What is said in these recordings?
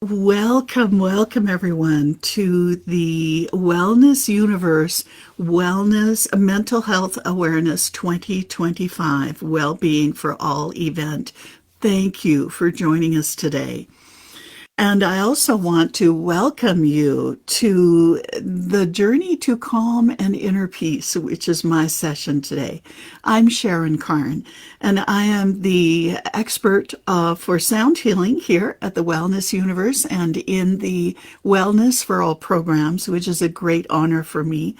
Welcome everyone to the Wellness Universe Wellness Mental Health Awareness 2025 Wellbeing for All event. Thank you for joining us today. And I also want to welcome you to the Journey to Calm and Inner Peace, which is my session today. I'm Sharon Carne, and I am the expert for sound healing here at the Wellness Universe and in the Wellness for All programs, which is a great honor for me.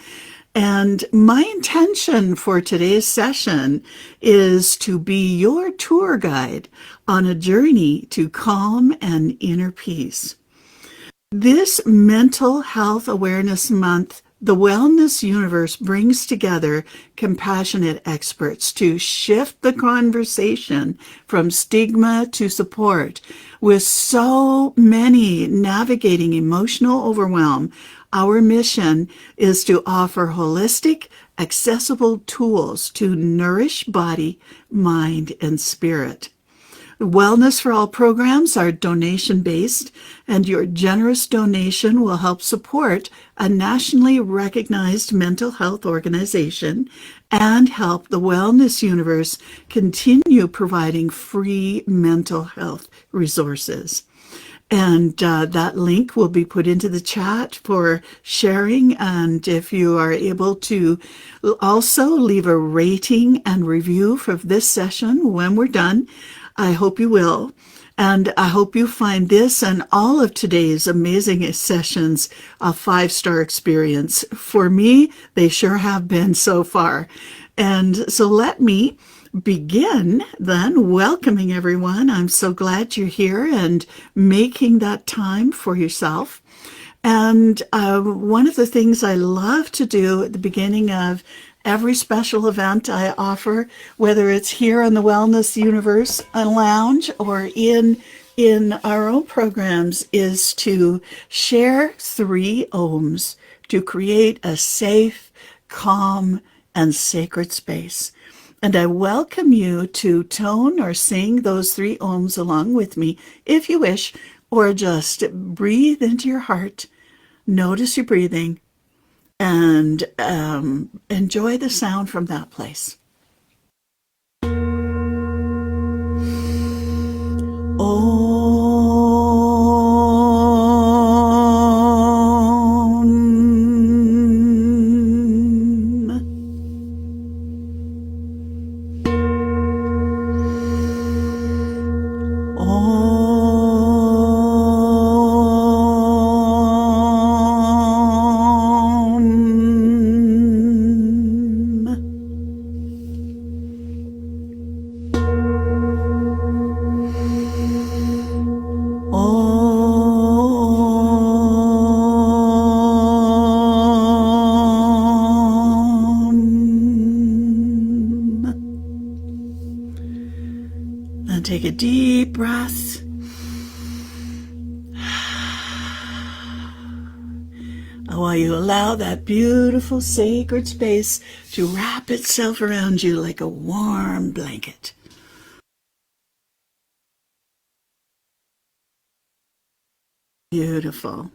And my intention for today's session is to be your tour guide on a journey to calm and inner peace. This Mental Health Awareness Month, the Wellness Universe brings together compassionate experts to shift the conversation from stigma to support. With so many navigating emotional overwhelm, our mission is to offer holistic, accessible tools to nourish body, mind, and spirit. Wellness for All programs are donation-based, and your generous donation will help support a nationally recognized mental health organization and help the Wellness Universe continue providing free mental health resources. And that link will be put into the chat for sharing. And if you are able to also leave a rating and review for this session when we're done, I hope you will. And I hope you find this and all of today's amazing sessions a 5-star experience. For me, they sure have been so far. And so let me begin then welcoming everyone. I'm so glad you're here and making that time for yourself. And one of the things I love to do at the beginning of every special event I offer, whether it's here on the Wellness Universe Lounge or in our own programs, is to share 3 ohms to create a safe, calm, and sacred space. And I welcome you to tone or sing those 3 ohms along with me if you wish, or just breathe into your heart, notice your breathing, and enjoy the sound from that place. Take a deep breath. While you allow that beautiful sacred space to wrap itself around you like a warm blanket. Beautiful.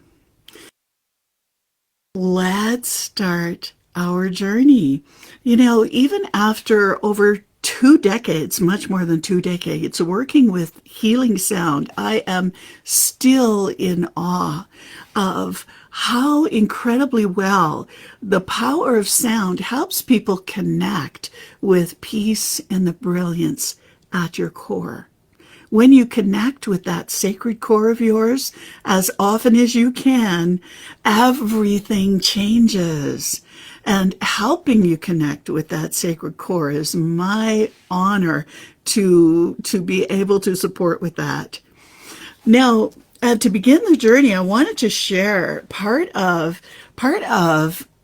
Let's start our journey. You know, even after over 2 decades, much more than 2 decades, working with healing sound, I am still in awe of how incredibly well the power of sound helps people connect with peace and the brilliance at your core. When you connect with that sacred core of yours, as often as you can, everything changes. And helping you connect with that sacred core is my honor to be able to support with that. Now, to begin the journey, I wanted to share part of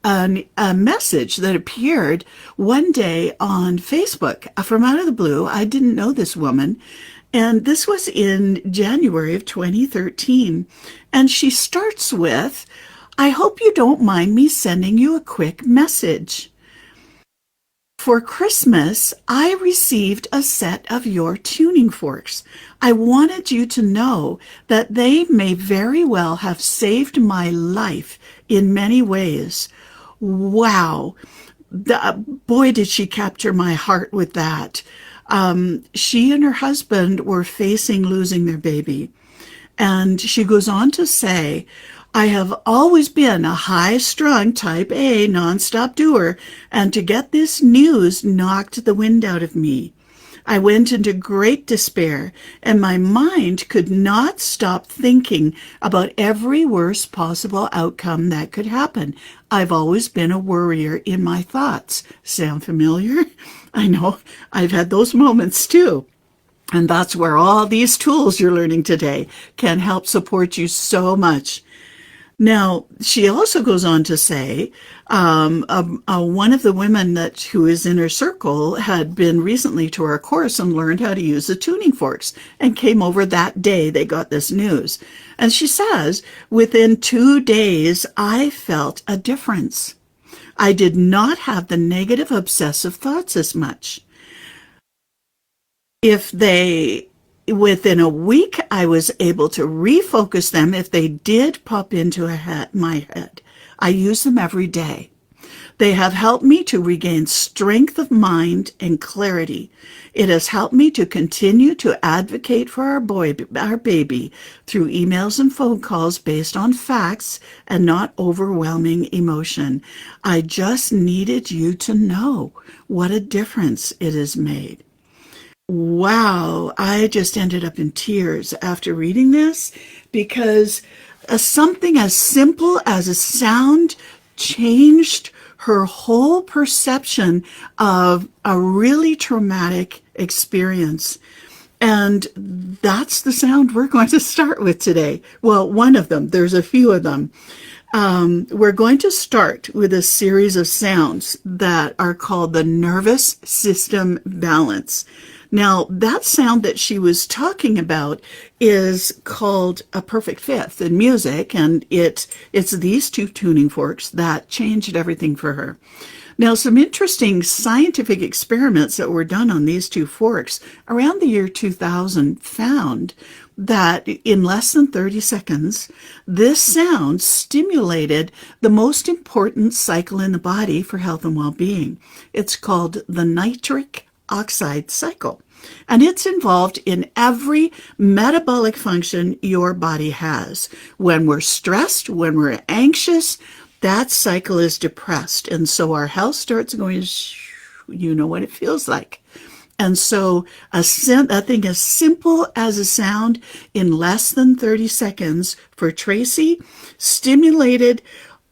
a message that appeared one day on Facebook from out of the blue. I didn't know this woman. And this was in January of 2013. And she starts with, "I hope you don't mind me sending you a quick message. For Christmas, I received a set of your tuning forks. I wanted you to know that they may very well have saved my life in many ways. Wow. Boy, did she capture my heart with that. She and her husband were facing losing their baby. And she goes on to say, I have always been a high strung type A nonstop doer, and to get this news knocked the wind out of me. I went into great despair, and my mind could not stop thinking about every worst possible outcome that could happen. I've always been a worrier in my thoughts. Sound familiar? I know, I've had those moments too. And that's where all these tools you're learning today can help support you so much. Now, she also goes on to say, one of the women who is in her circle had been recently to our course and learned how to use the tuning forks and came over that day they got this news. And she says, within 2 days, I felt a difference. I did not have the negative obsessive thoughts as much. Within a week, I was able to refocus them if they did pop into my head. I use them every day. They have helped me to regain strength of mind and clarity. It has helped me to continue to advocate for our baby through emails and phone calls based on facts and not overwhelming emotion. I just needed you to know what a difference it has made. Wow, I just ended up in tears after reading this because something as simple as a sound changed her whole perception of a really traumatic experience. And that's the sound we're going to start with today. Well, one of them, there's a few of them. We're going to start with a series of sounds that are called the nervous system balance. Now, that sound that she was talking about is called a perfect fifth in music, and it's these two tuning forks that changed everything for her. Now, some interesting scientific experiments that were done on these two forks around the year 2000 found that in less than 30 seconds, this sound stimulated the most important cycle in the body for health and well-being. It's called the nitric oxide cycle. And it's involved in every metabolic function your body has. When we're stressed, when we're anxious, that cycle is depressed. And so our health starts going, you know what it feels like. And so a thing as simple as a sound in less than 30 seconds for Tracy stimulated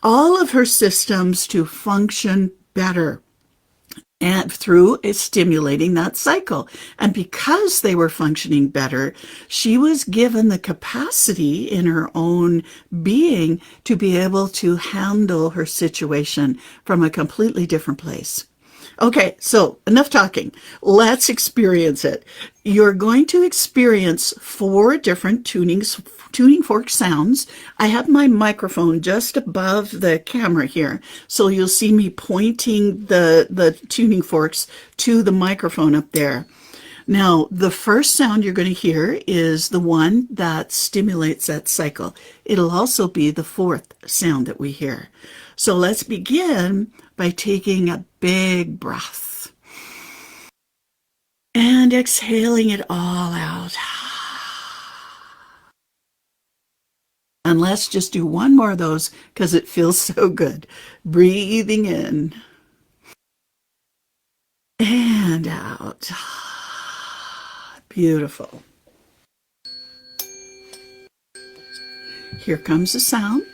all of her systems to function better. And through stimulating that cycle. And because they were functioning better, she was given the capacity in her own being to be able to handle her situation from a completely different place. Okay, so enough talking. Let's experience it. You're going to experience 4 different tuning fork sounds. I have my microphone just above the camera here, so you'll see me pointing the tuning forks to the microphone up there. Now, the first sound you're going to hear is the one that stimulates that cycle. It'll also be the 4th sound that we hear. So let's begin by taking a big breath and exhaling it all out. And let's just do one more of those because it feels so good. Breathing in and out. Beautiful. Here comes the sound.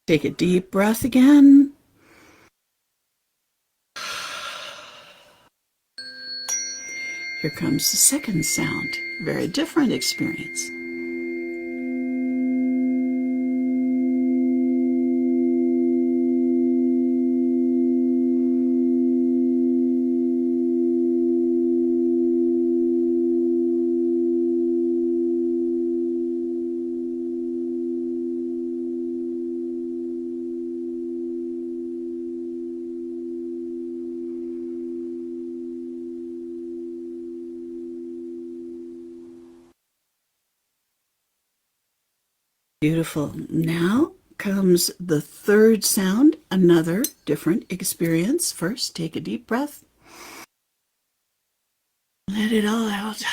Take a deep breath again. Here comes the second sound. Very different experience. Beautiful. Now comes the third sound, another different experience. First, take a deep breath. Let it all out.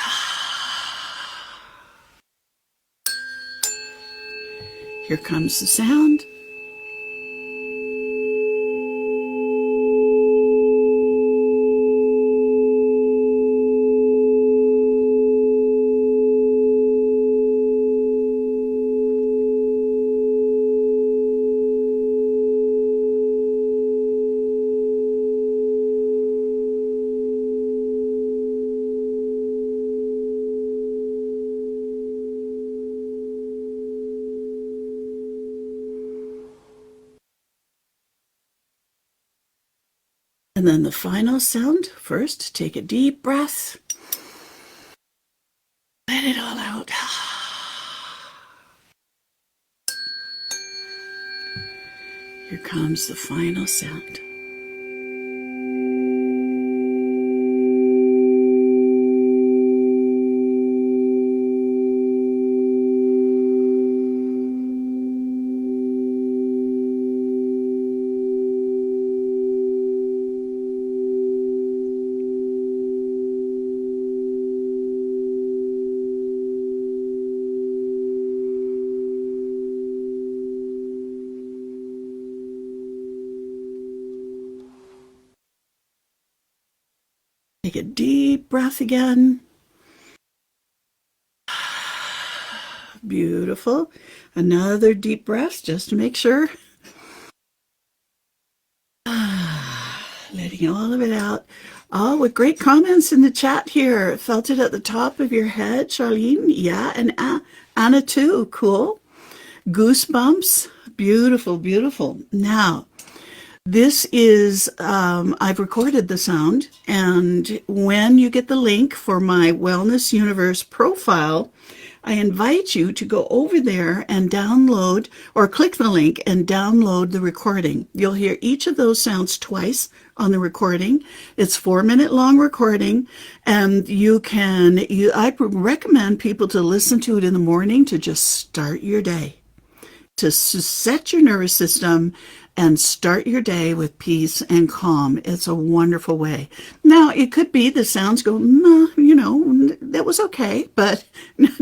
Here comes the sound. And then the final sound. First, take a deep breath. Let it all out. Here comes the final sound. Take a deep breath again. Beautiful. Another deep breath just to make sure. Letting all of it out. Oh, with great comments in the chat here. Felt it at the top of your head, Charlene. Yeah, and Anna too. Cool. Goosebumps. Beautiful, beautiful. Now, this is, I've recorded the sound, and when you get the link for my Wellness Universe profile, I invite you to go over there and download, or click the link and download the recording. You'll hear each of those sounds twice on the recording. It's 4-minute long recording, and I recommend people to listen to it in the morning to just start your day, to set your nervous system and start your day with peace and calm. It's a wonderful way. Now, it could be the sounds go, that was okay, but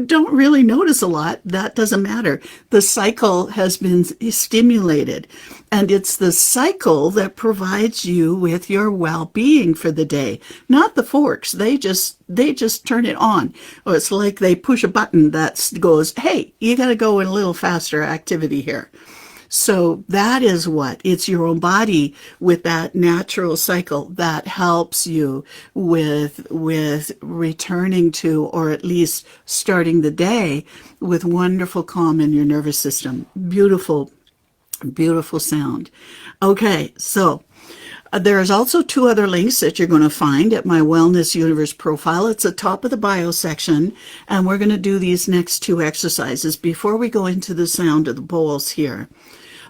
don't really notice a lot. That doesn't matter. The cycle has been stimulated, and it's the cycle that provides you with your well-being for the day, not the forks. They just turn it on. Or it's like they push a button that goes, hey, you got to go in a little faster activity here. So that is what, it's your own body with that natural cycle that helps you with returning to, or at least starting the day with wonderful calm in your nervous system. Beautiful, beautiful sound. Okay, so there's also 2 other links that you're going to find at my Wellness Universe profile. It's at the top of the bio section, and we're going to do these next 2 exercises before we go into the sound of the bowls here.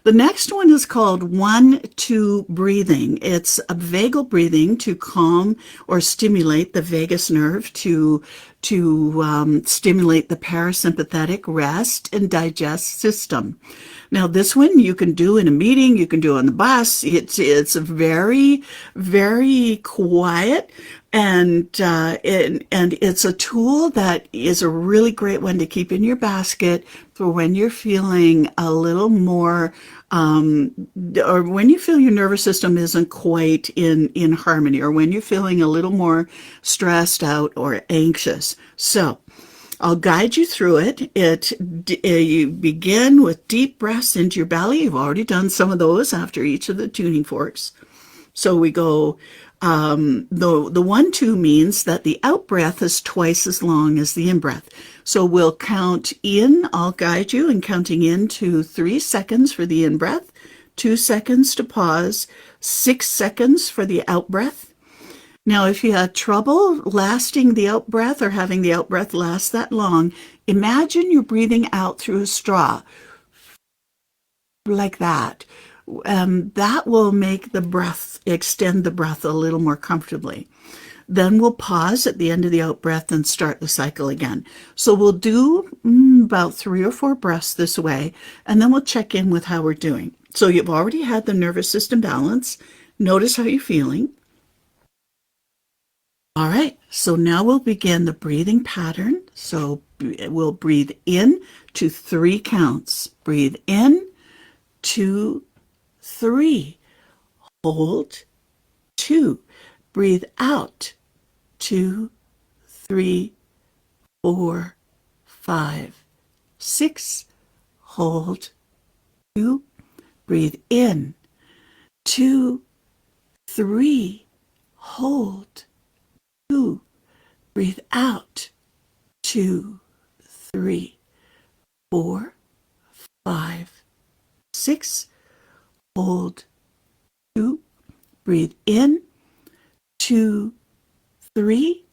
The next one is called 1-2 breathing. It's a vagal breathing to calm or stimulate the vagus nerve, to stimulate the parasympathetic rest and digest system. Now, this one you can do in a meeting, you can do on the bus. It's very, very quiet, and it's a tool that is a really great one to keep in your basket for when you're feeling a little more, or when you feel your nervous system isn't quite in harmony, or when you're feeling a little more stressed out or anxious. So I'll guide you through it. You begin with deep breaths into your belly. You've already done some of those after each of the tuning forks. So we go, the 1-2 means that the out breath is twice as long as the in breath. So we'll count in, I'll guide you in counting in to 3 seconds for the in breath, 2 seconds to pause, 6 seconds for the out breath. Now, if you had trouble lasting the out breath or having the out breath last that long, imagine you're breathing out through a straw, like that. That will make the breath, extend the breath a little more comfortably. Then we'll pause at the end of the out breath and start the cycle again. So we'll do about 3 or 4 breaths this way, and then we'll check in with how we're doing. So you've already had the nervous system balance. Notice how you're feeling. All right, so now we'll begin the breathing pattern. So we'll breathe in to 3 counts. Breathe in, 2, 3. Hold, 2. Breathe out, 2, 3, 4, 5, 6. Hold, 2. Breathe in, 2, 3. Hold, 2. Breathe out, 2, 3, 4, 5, 6. Hold, 2. Breathe in, 2, 3,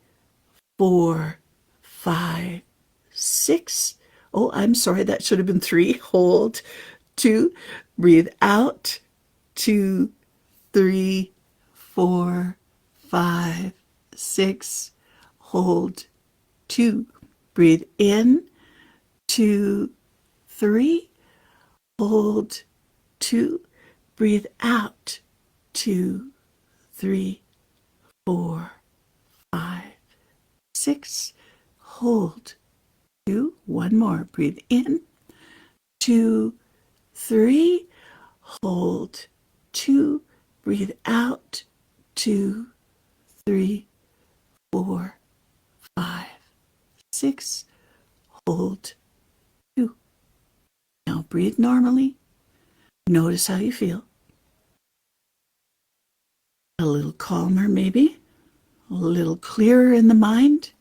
4, 5, 6. Oh, I'm sorry, that should have been 3. Hold, 2. Breathe out, 2, 3, 4, 5, 6. Hold, 2. Breathe in, 2, 3. Hold, 2. Breathe out, 2, 3, 4, 5, 6. Hold, 2. One more. Breathe in, 2, 3. Hold, 2. Breathe out, 2, 3, 4, 5, 6. Hold, 2. Now breathe normally. Notice how you feel. A little calmer, maybe. A little clearer in the mind.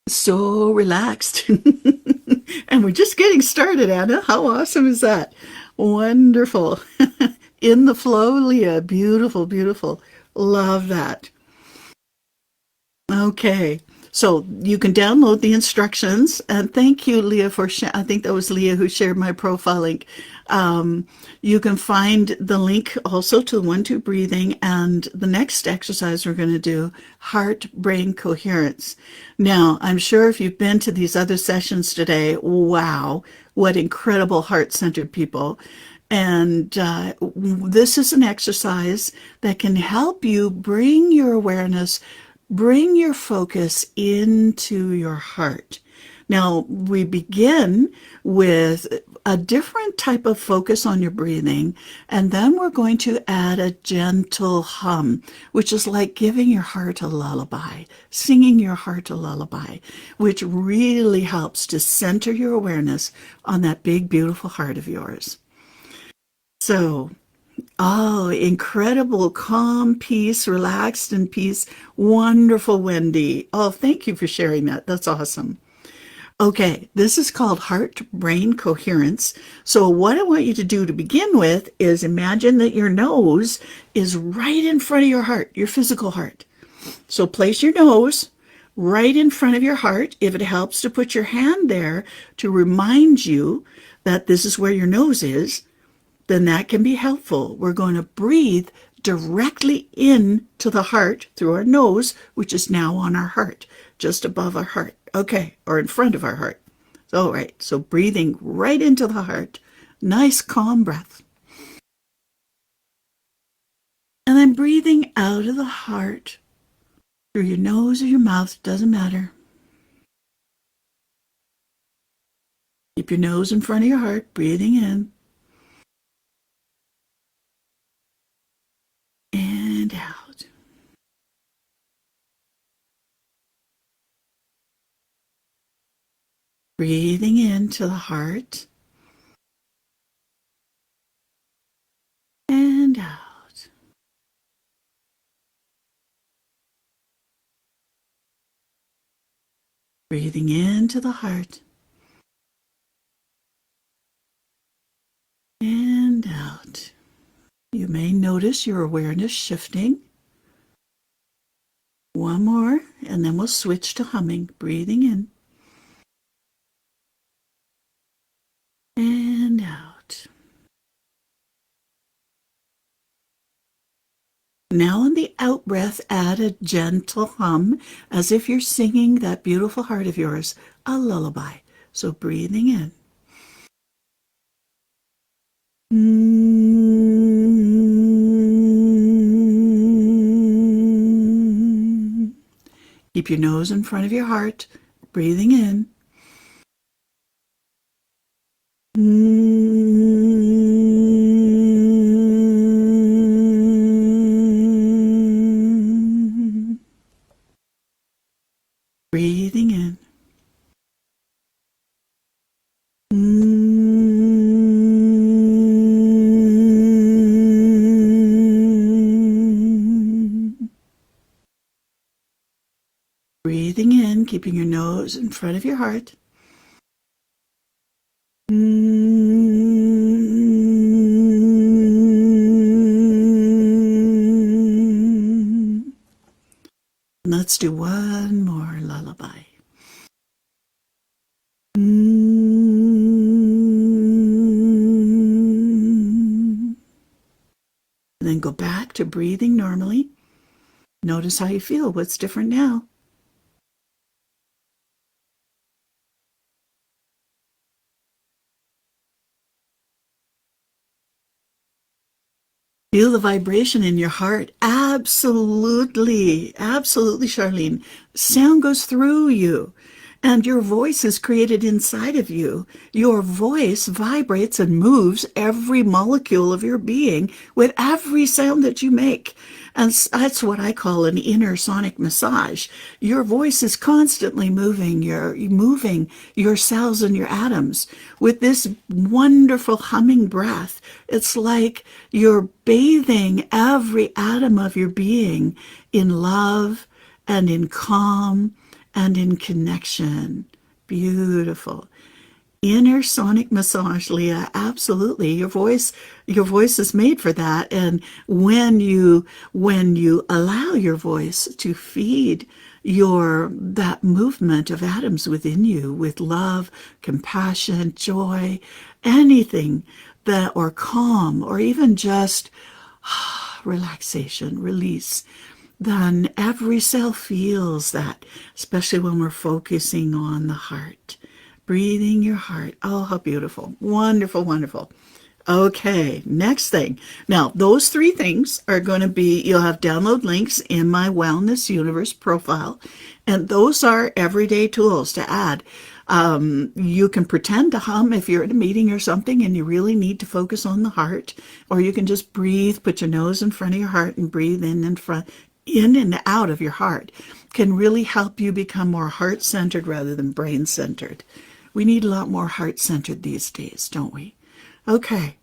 So relaxed. And we're just getting started, Anna. How awesome is that? Wonderful. In the flow, Leah. Beautiful, beautiful. Love that. Okay. So you can download the instructions. And thank you, Leah, for I think that was Leah who shared my profile link. You can find the link also to the 1-2 breathing and the next exercise we're going to do, heart-brain coherence. Now, I'm sure if you've been to these other sessions today, wow, what incredible heart-centered people. And this is an exercise that can help you bring your awareness, bring your focus into your heart. Now, we begin with a different type of focus on your breathing, and then we're going to add a gentle hum, which is like giving your heart a lullaby, singing your heart a lullaby, which really helps to center your awareness on that big, beautiful heart of yours. So, oh, incredible, calm, peace, relaxed and peace. Wonderful, Wendy. Oh, thank you for sharing that. That's awesome. Okay, this is called heart-brain coherence. So what I want you to do to begin with is imagine that your nose is right in front of your heart, your physical heart. So place your nose right in front of your heart. If it helps to put your hand there to remind you that this is where your nose is, then that can be helpful. We're going to breathe directly into the heart through our nose, which is now on our heart, just above our heart. Okay, or in front of our heart. All right, so breathing right into the heart. Nice, calm breath. And then breathing out of the heart through your nose or your mouth, doesn't matter. Keep your nose in front of your heart, breathing in and out. Breathing into the heart and out. Breathing into the heart and out. You may notice your awareness shifting. One more, and then we'll switch to humming. Breathing in and out. Now on the out breath, add a gentle hum as if you're singing that beautiful heart of yours a lullaby. So breathing in. Keep your nose in front of your heart, breathing in. Breathing in. Breathing in, keeping your nose in front of your heart. Let's do one more lullaby. And then go back to breathing normally. Notice how you feel. What's different now? Feel the vibration in your heart. Absolutely, absolutely, Charlene. Sound goes through you, and your voice is created inside of you. Your voice vibrates and moves every molecule of your being with every sound that you make. And that's what I call an inner sonic massage. Your voice is constantly moving. You're moving your cells and your atoms with this wonderful humming breath. It's like you're bathing every atom of your being in love and in calm and in connection. Beautiful. Inner sonic massage, Leah. Absolutely. Your voice is made for that. And when you allow your voice to feed that movement of atoms within you with love, compassion, joy, anything that, or calm, or even just relaxation, release, then every cell feels that, especially when we're focusing on the heart. Breathing your heart. Oh, how beautiful. Wonderful, wonderful. Okay, next thing. Now, those three things are going to be, you'll have download links in my Wellness Universe profile, and those are everyday tools to add. You can pretend to hum if you're at a meeting or something and you really need to focus on the heart, or you can just breathe, put your nose in front of your heart and breathe in and out of your heart. Can really help you become more heart-centered rather than brain-centered. We need a lot more heart-centered these days, don't we? Okay,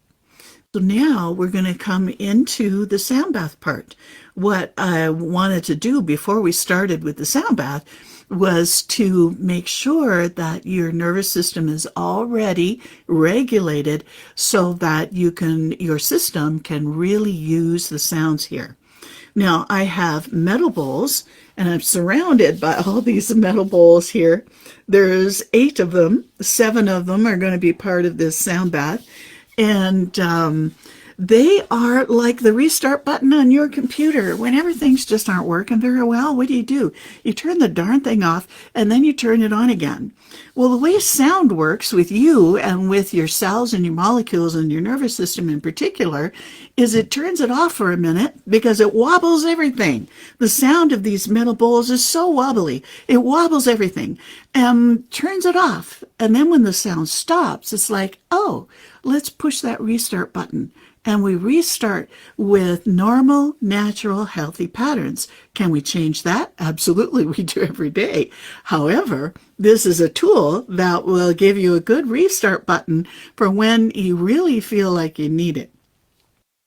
so now we're going to come into the sound bath part. What I wanted to do before we started with the sound bath was to make sure that your nervous system is already regulated so that your system can really use the sounds here. Now, I have metal bowls, and I'm surrounded by all these metal bowls here. There's 8 of them. 7 of them are going to be part of this sound bath. And they are like the restart button on your computer. Whenever things just aren't working very well, what do? You turn the darn thing off, and then you turn it on again. Well, the way sound works with you and with your cells and your molecules and your nervous system in particular is it turns it off for a minute because it wobbles everything. The sound of these metal bowls is so wobbly. It wobbles everything and turns it off. And then when the sound stops, it's like, oh, let's push that restart button. And we restart with normal, natural, healthy patterns. Can we change that? Absolutely, we do every day. However, this is a tool that will give you a good restart button for when you really feel like you need it.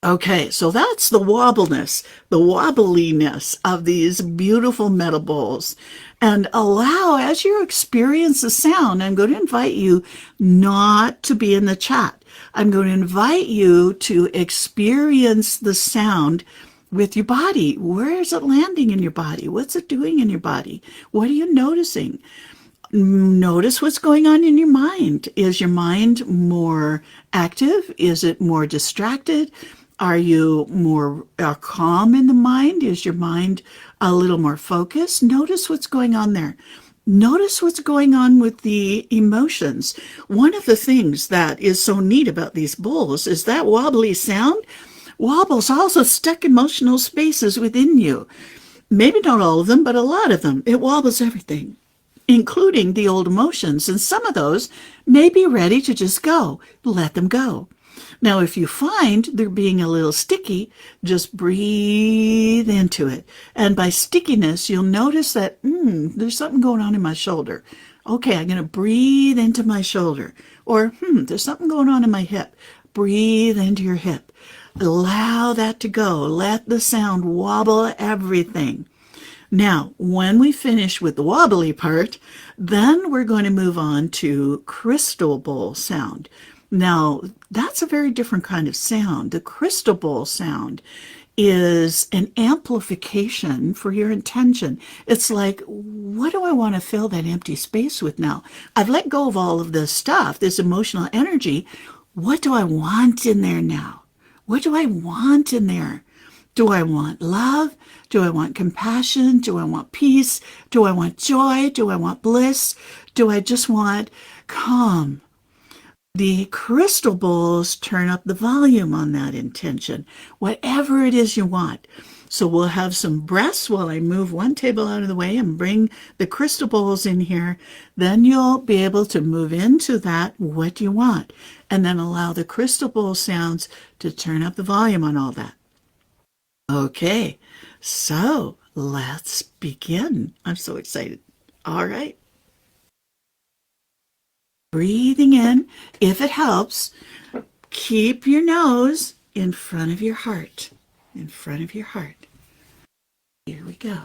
Okay, so that's the wobbliness, the wobbliness of these beautiful metal bowls. And allow, as you experience the sound, I'm going to invite you not to be in the chat. I'm going to invite you to experience the sound with your body. Where is it landing in your body? What's it doing in your body? What are you noticing? Notice what's going on in your mind. Is your mind more active? Is it more distracted? Are you more calm in the mind? Is your mind a little more focused? Notice what's going on there. Notice what's going on with the emotions. One of the things that is so neat about these bowls is that wobbly sound wobbles also stuck emotional spaces within you. Maybe not all of them, but a lot of them. It wobbles everything, including the old emotions. And some of those may be ready to just go. Let them go. Now, if you find they're being a little sticky, just breathe into it. And by stickiness, you'll notice that there's something going on in my shoulder. Okay, I'm going to breathe into my shoulder. Or, there's something going on in my hip. Breathe into your hip. Allow that to go. Let the sound wobble everything. Now, when we finish with the wobbly part, then we're going to move on to crystal bowl sound. Now, that's a very different kind of sound. The crystal bowl sound is an amplification for your intention. It's like, what do I want to fill that empty space with now? I've let go of all of this stuff, this emotional energy. What do I want in there now? What do I want in there? Do I want love? Do I want compassion? Do I want peace? Do I want joy? Do I want bliss? Do I just want calm? The crystal bowls turn up the volume on that intention, whatever it is you want. So we'll have some breaths while I move one table out of the way and bring the crystal bowls in here. Then you'll be able to move into that, what do you want? And then allow the crystal bowl sounds to turn up the volume on all that. Okay, so let's begin. I'm so excited. All right. Breathing in. If it helps, keep your nose in front of your heart. In front of your heart. Here we go.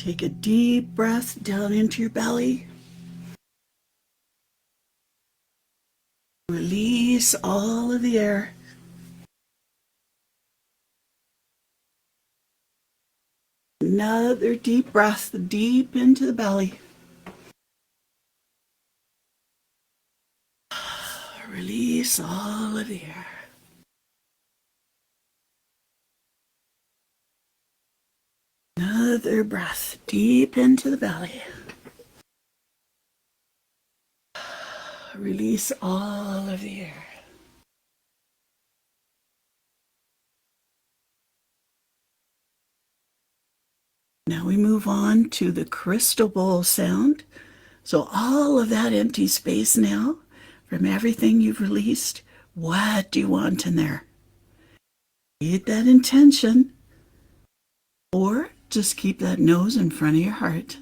Take a deep breath down into your belly. Release all of the air. Another deep breath deep into the belly. Release all of the air. Another breath deep into the belly. Release all of the air. Now we move on to the crystal bowl sound. So all of that empty space now, from everything you've released, what do you want in there? Create that intention, or just keep that nose in front of your heart.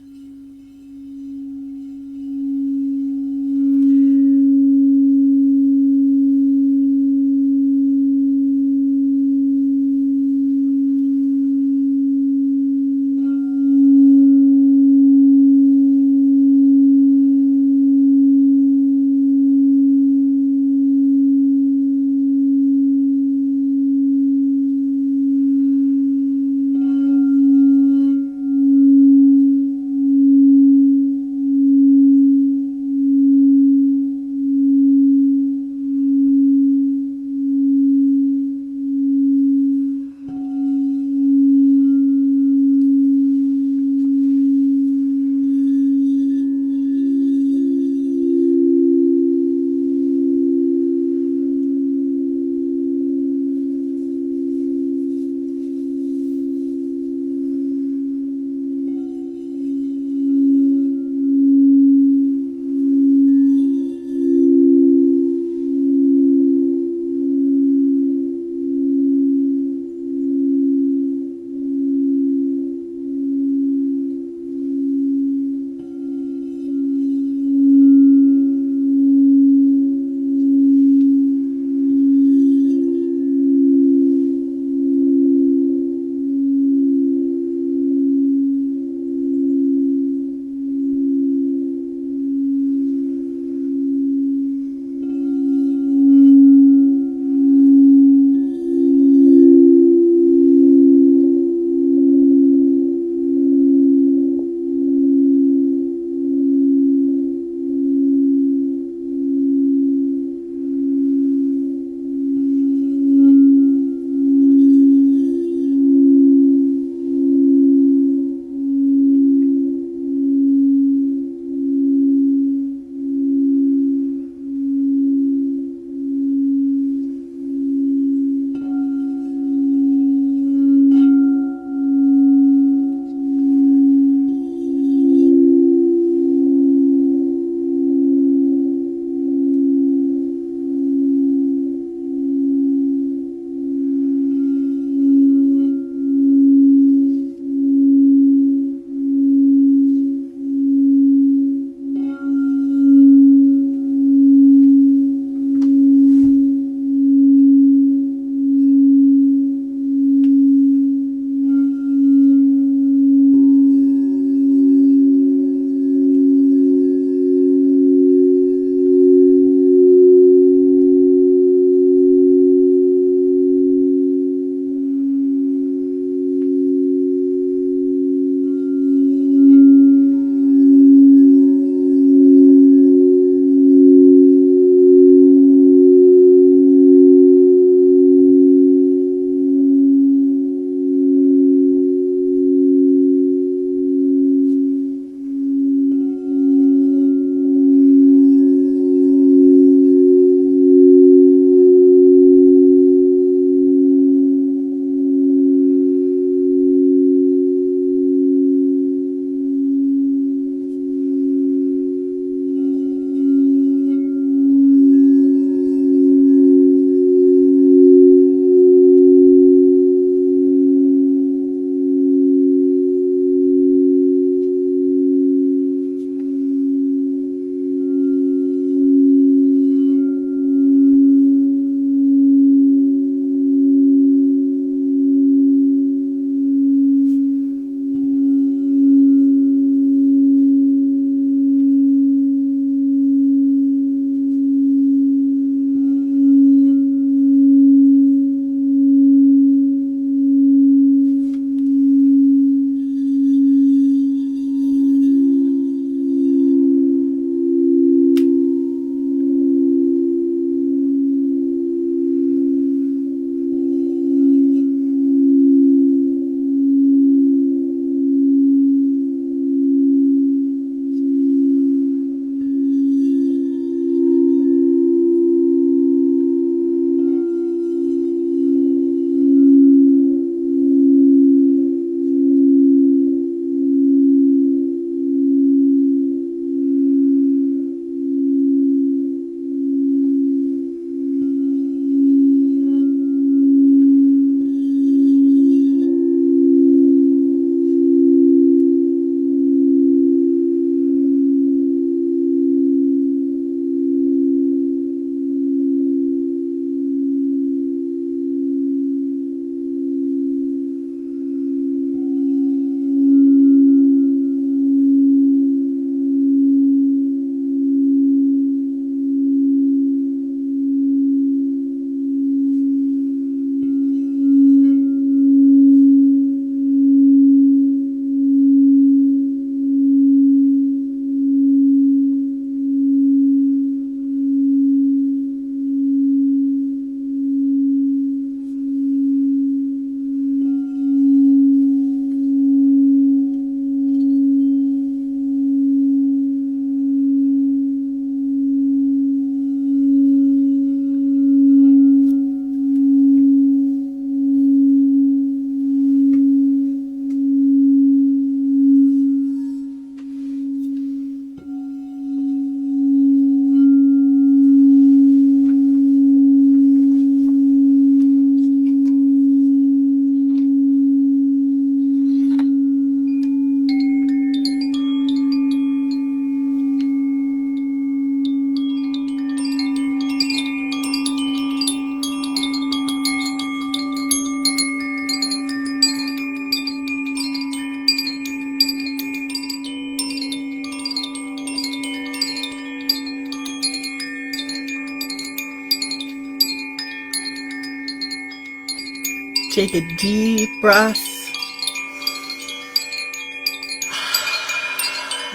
Take a deep breath,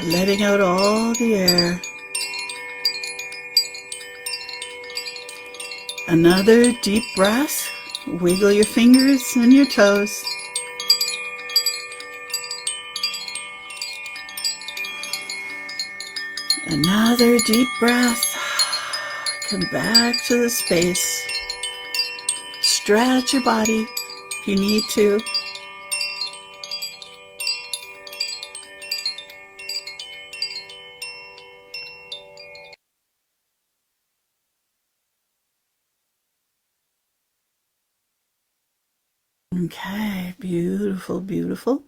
letting out all the air. Another deep breath. Wiggle your fingers and your toes. Another deep breath. Come back to the space. Stretch your body if you need to. Okay, beautiful, beautiful.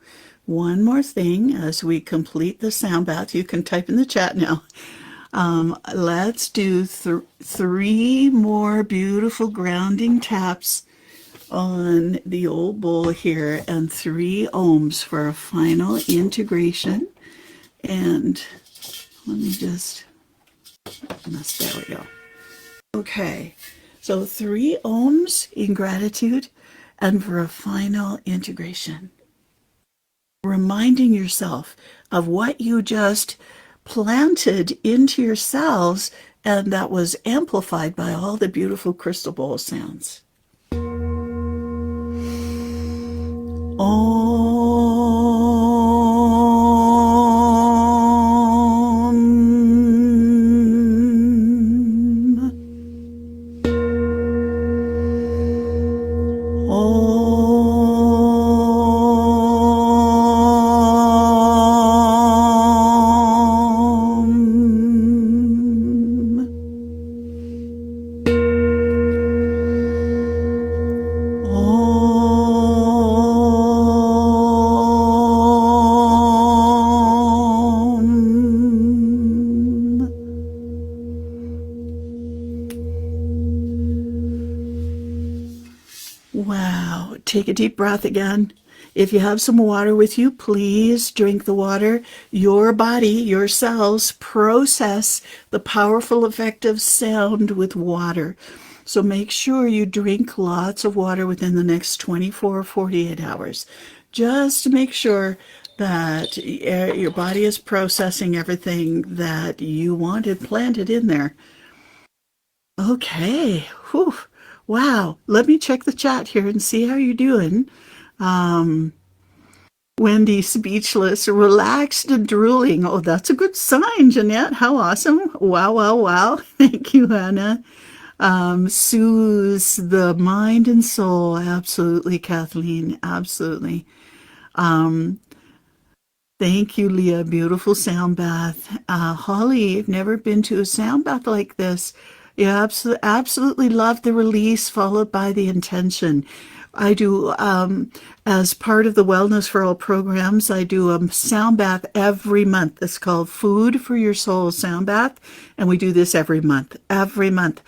One more thing as we complete the sound bath. You can type in the chat now. Let's do three more beautiful grounding taps on the old bowl here and 3 ohms for a final integration. And let me just, there we go. Okay, so 3 ohms in gratitude and for a final integration. Reminding yourself of what you just planted into your cells and that was amplified by all the beautiful crystal bowl sounds. Wow. Take a deep breath again. If you have some water with you, please drink the water. Your body, your cells process the powerful effect of sound with water. So make sure you drink lots of water within the next 24 or 48 hours. Just to make sure that your body is processing everything that you wanted planted in there. Okay. Whew. Wow. Let me check the chat here and see how you're doing. Wendy, speechless, relaxed and drooling. Oh, that's a good sign, Jeanette. How awesome. Wow, wow, wow. Thank you, Hannah. Soothes the mind and soul. Absolutely, Kathleen. Absolutely. Thank you, Leah. Beautiful sound bath. Holly, I've never been to a sound bath like this. Yeah, absolutely love the release followed by the intention. I do, as part of the Wellness for All programs, I do a sound bath every month. It's called Food for Your Soul Sound Bath, and we do this every month. Every month.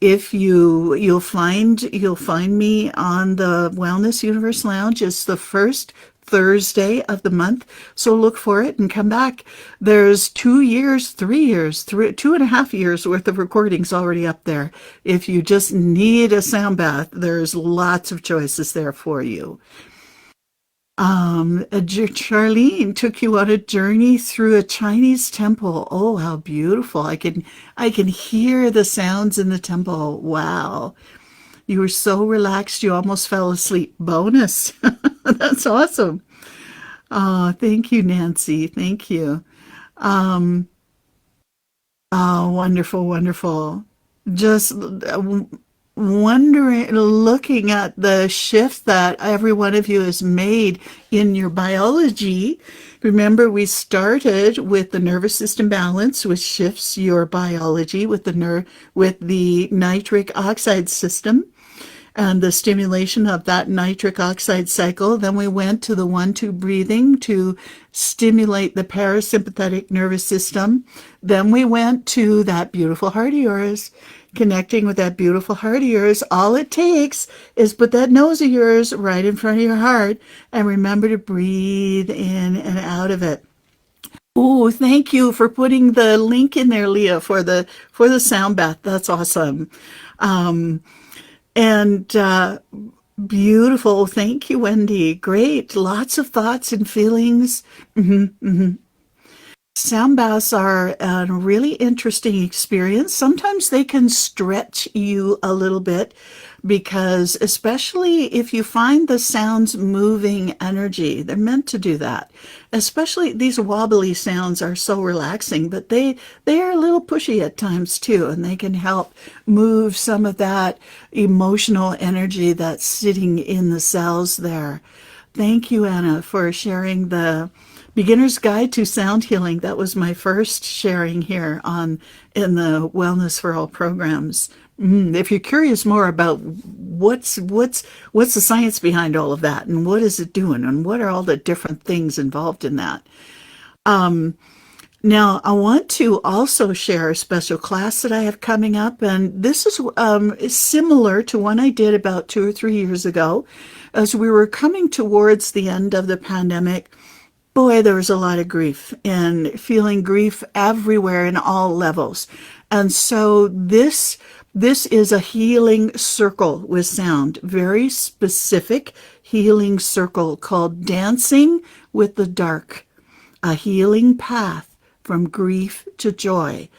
If you'll find me on the Wellness Universe Lounge. It's the first Thursday of the month, so look for it and come back. There's 2 years, 3 years, 2.5 years worth of recordings already up there. If you just need a sound bath, there's lots of choices there for you. Charlene took you on a journey through a Chinese temple. Oh, how beautiful. I can hear the sounds in the temple. Wow. You were so relaxed, you almost fell asleep. Bonus. That's awesome. Oh, thank you, Nancy. Thank you. Oh, wonderful, wonderful. Just wondering, looking at the shift that every one of you has made in your biology. Remember, we started with the nervous system balance, which shifts your biology with the nitric oxide system and the stimulation of that nitric oxide cycle. Then we went to the 1-2 breathing to stimulate the parasympathetic nervous system. Then we went to that beautiful heart of yours, connecting with that beautiful heart of yours. All it takes is put that nose of yours right in front of your heart and remember to breathe in and out of it. Oh, thank you for putting the link in there, Leah, for the sound bath. That's awesome. And Beautiful. Thank you, Wendy. Great. Lots of thoughts and feelings. Sound baths are a really interesting experience. Sometimes they can stretch you a little bit because, especially if you find the sounds moving energy, they're meant to do that. Especially these wobbly sounds are so relaxing, but they are a little pushy at times too, and they can help move some of that emotional energy that's sitting in the cells there. Thank you, Anna, for sharing the Beginner's Guide to Sound Healing. That was my first sharing here on in the Wellness for All programs. If you're curious more about what's the science behind all of that and what is it doing and what are all the different things involved in that. Now, I want to also share a special class that I have coming up, and this is similar to one I did about 2 or 3 years ago. As we were coming towards the end of the pandemic, boy, there was a lot of grief and feeling grief everywhere in all levels. And so this is a healing circle with sound, very specific healing circle called Dancing with the Dark, a healing path from grief to joy.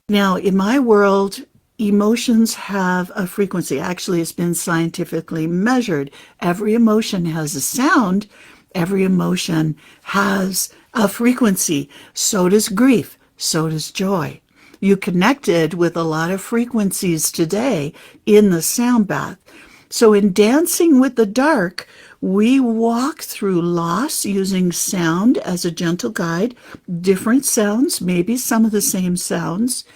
Now, in my world, emotions have a frequency. Actually, it's been scientifically measured. Every emotion has a sound. Every emotion has a frequency. So does grief. So does joy. You connected with a lot of frequencies today in the sound bath. So in Dancing with the Dark, we walk through loss using sound as a gentle guide, different sounds, maybe some of the same sounds.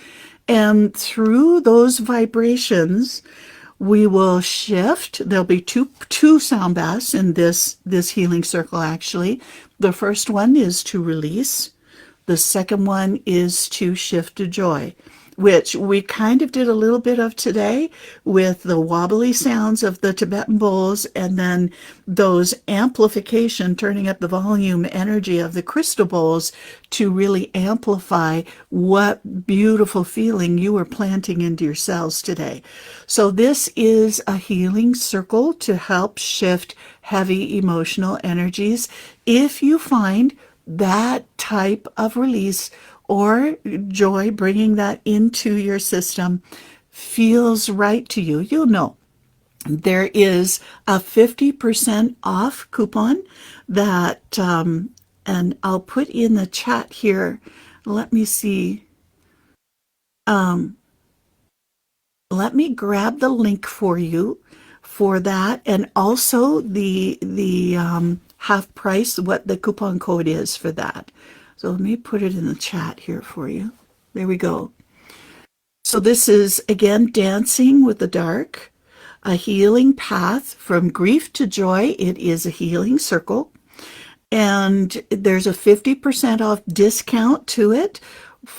And through those vibrations, we will shift. There'll be two sound baths in this healing circle, actually. The first one is to release. The second one is to shift to joy, which we kind of did a little bit of today with the wobbly sounds of the Tibetan bowls and then those amplification, turning up the volume energy of the crystal bowls to really amplify what beautiful feeling you were planting into your cells today. So this is a healing circle to help shift heavy emotional energies. If you find that type of release or joy, bringing that into your system, feels right to you, you'll know. There is a 50% off coupon that, and I'll put in the chat here. Let me see. Let me grab the link for you for that, and also the half price, what the coupon code is for that. So let me put it in the chat here for you. There we go. So this is, again, Dancing with the Dark, a healing path from grief to joy. It is a healing circle. And there's a 50% off discount to it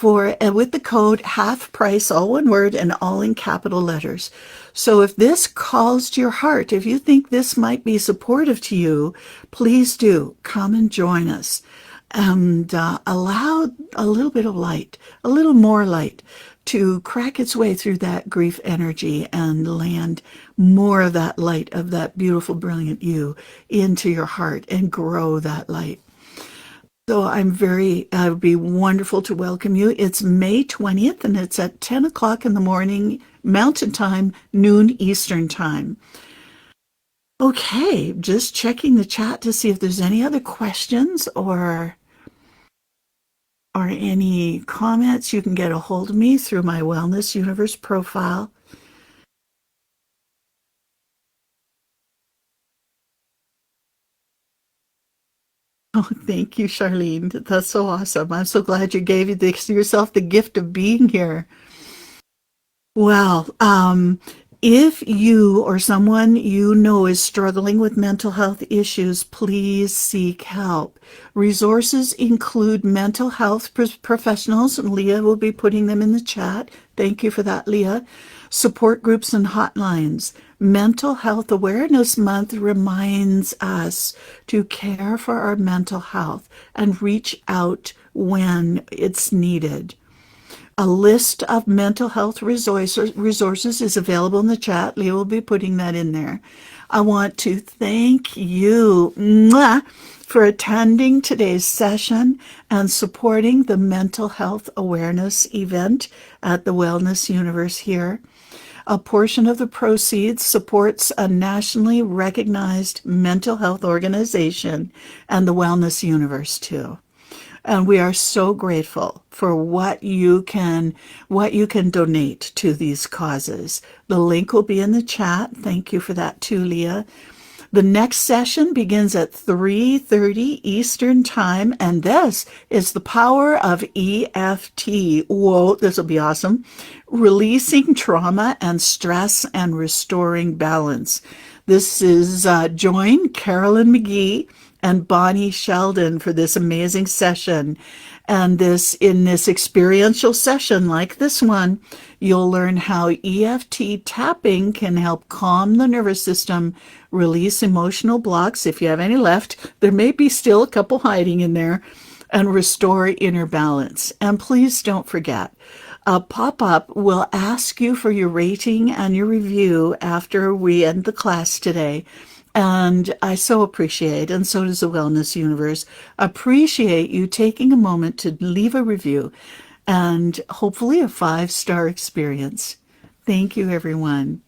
with the code half price, all one word and all in capital letters. So if this calls to your heart, if you think this might be supportive to you, please do come and join us and allow a little bit of light, a little more light to crack its way through that grief energy and land more of that light of that beautiful, brilliant you into your heart and grow that light. So it would be wonderful to welcome you. It's May 20th and it's at 10 o'clock in the morning, Mountain Time, noon Eastern Time. Okay, just checking the chat to see if there's any other questions or any comments. You can get a hold of me through my Wellness Universe profile. Oh, thank you, Charlene. That's so awesome. I'm so glad you gave yourself the gift of being here. Well, if you or someone you know is struggling with mental health issues, please seek help. Resources include mental health professionals, and Leah will be putting them in the chat. Thank you for that, Leah. Support groups and hotlines. Mental Health Awareness Month reminds us to care for our mental health and reach out when it's needed. A list of mental health resources is available in the chat. Leah will be putting that in there. I want to thank you for attending today's session and supporting the Mental Health Awareness event at the Wellness Universe here. A portion of the proceeds supports a nationally recognized mental health organization and the Wellness Universe too. And we are so grateful for what you can donate to these causes. The link will be in the chat. Thank you for that too, Leah. The next session begins at 3:30 Eastern Time, and this is the power of EFT. Whoa, this will be awesome. Releasing trauma and stress and restoring balance. This is join Carolyn McGee and Bonnie Sheldon for this amazing session. And in this experiential session like this one, you'll learn how EFT tapping can help calm the nervous system, release emotional blocks, if you have any left. There may be still a couple hiding in there, and restore inner balance. And please don't forget, a pop-up will ask you for your rating and your review after we end the class today. And I so appreciate, and so does the Wellness Universe, appreciate you taking a moment to leave a review and hopefully a 5-star experience. Thank you, everyone.